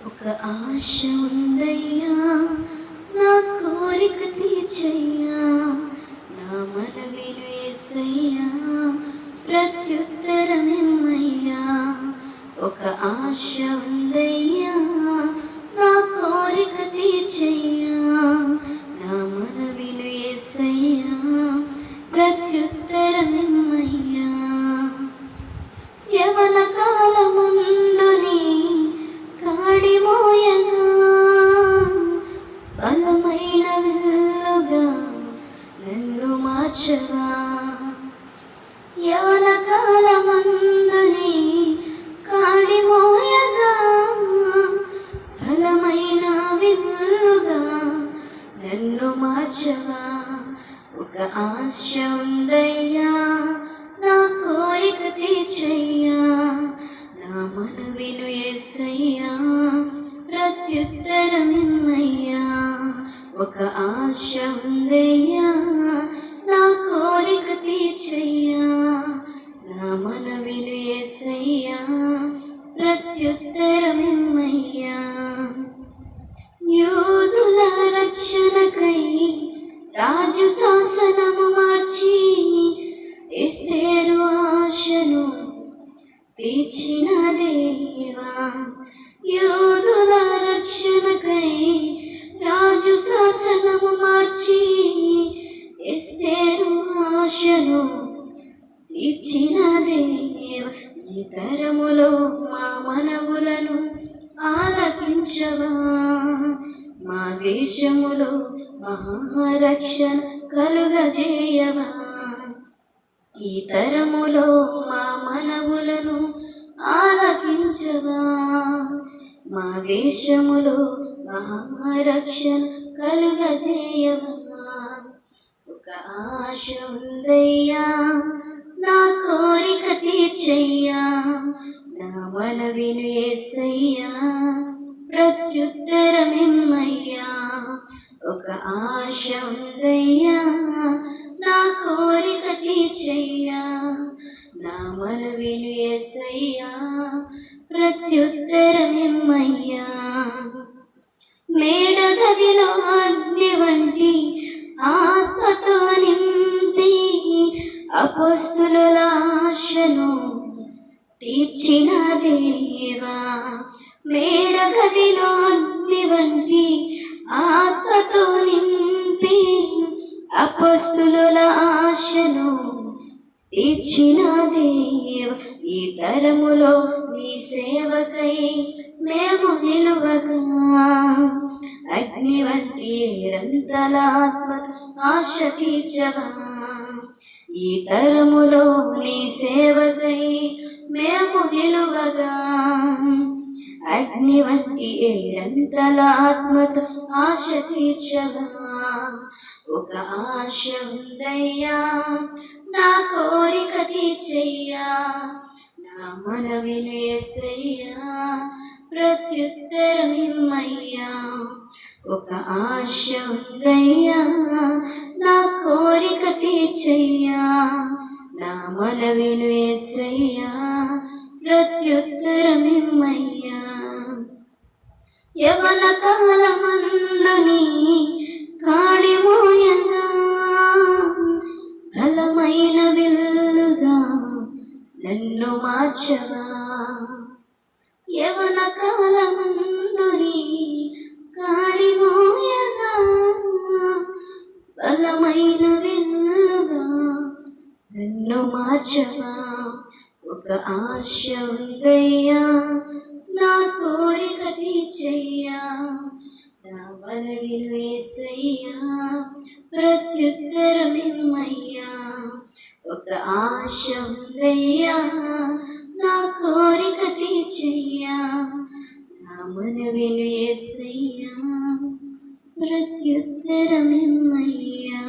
ఒక ఆశ ఉందయ్యా, నా కోరిక తీర్చయ్యా, నా మనవిను యేసయ్యా, ప్రత్యుత్తరమిమ్మయ్యా. ఒక ఆశ ఉందయ్యా, నా కోరిక తీర్చయ్యా, నా మనవిను యేసయ్యా, ప్రత్యుత్తరమిమ్మయ్యా. యవన కాలమందుని కాడి మోయగా, బలమైన విల్లుగా నన్ను మార్చగా. యవన కాలమందుని కాడి మోయగా, బలమైన విల్లుగా నన్ను మార్చగా. ఒక ఆశ ఉందయ్యా, నా కోరిక తీర్చయ్యా, నా మనవిను యేసయ్యా, ప్రత్యుత్తరమిమ్మయ్యా. ఒక ఆశ ఉందయ్యా, నా కోరిక తీర్చయ్యా, నా మనవిను యేసయ్యా, ప్రత్యుత్తరమిమ్మయ్యా. యూదుల రక్షణకై రాజు శాసనము మార్చి, ఎస్తేరు ఆశను తీర్చిన దేవా. యూదుల రక్షణకై రాజు శాసనము మార్చి, ఎస్తేరు ఆశను తీర్చిన దేవ. ఈ తరములో మా మనవులను ఆలకించవా, మా దేశములో మహారక్షణ కలుగజేయవా. ఈ తరములో మా మనవులను ఆలకించవా, మా దేశములో మహారక్షణ కలుగజేయవా. ఒక ఆశ ఉందయ్యా, నా కోరిక తీర్చయ్యా, నా మనవిను యేసయ్యా, ప్రత్యుత్తరమిమ్మయ్యా. ఒక ఆశ ఉందయ్యా, నా కోరిక తీర్చయ్యా, నా మనవిను యేసయ్యా, ప్రత్యుత్తరమిమ్మయ్యా. మేడగదిలో అగ్ని వంటి ఆత్మతో నింపి, అపోస్తుల ఆశను తీర్చిన దేవా. మేడగదిలో అగ్ని వంటి ఆత్మతో నింపి, అపోస్తుల ఆశను తీర్చిన దేవ. ఈ తరములో నీ సేవకై మేము నిలువగా, అగ్ని వంటి ఏడంతల ఆత్మతో ఆశ తీర్చవా. ఈ తరములో నీ సేవకై మేము నిలువగా, అగ్ని వంటి ఏడంతల ఆత్మతో ఆశ తీర్చగా. ఒక ఆశ ఉందయ్యా, నా కోరిక తీర్చయ్యా, నా మనవిను యేసయ్యా, ప్రత్యుత్తరమిమ్మయ్యా. ఒక ఆశ ఉందయ్యా, నా కోరిక తీర్చయ్యా, నా మనవిను యేసయ్యా, ప్రత్యుత్తరమిమ్మయ్యా. యవన కాలమందుని కాడి మోయగా, బలమైన విల్లుగా నన్ను మార్చగా. యవన కాలమందుని కాడి మోయగా, బలమైన విల్లుగా నన్ను మార్చగా. ఒక ఆశ ఉందయ్యా, నా కోరిక తీర్చయ్యా, నా మనవిను యేసయ్యా, ప్రత్యుత్తరమిమ్మయ్యా. ఒక ఆశ ఉందయ్యా, నా కోరిక తీర్చయ్యా, నా మనవిను యేసయ్యా, ప్రత్యుత్తరమిమ్మయ్యా.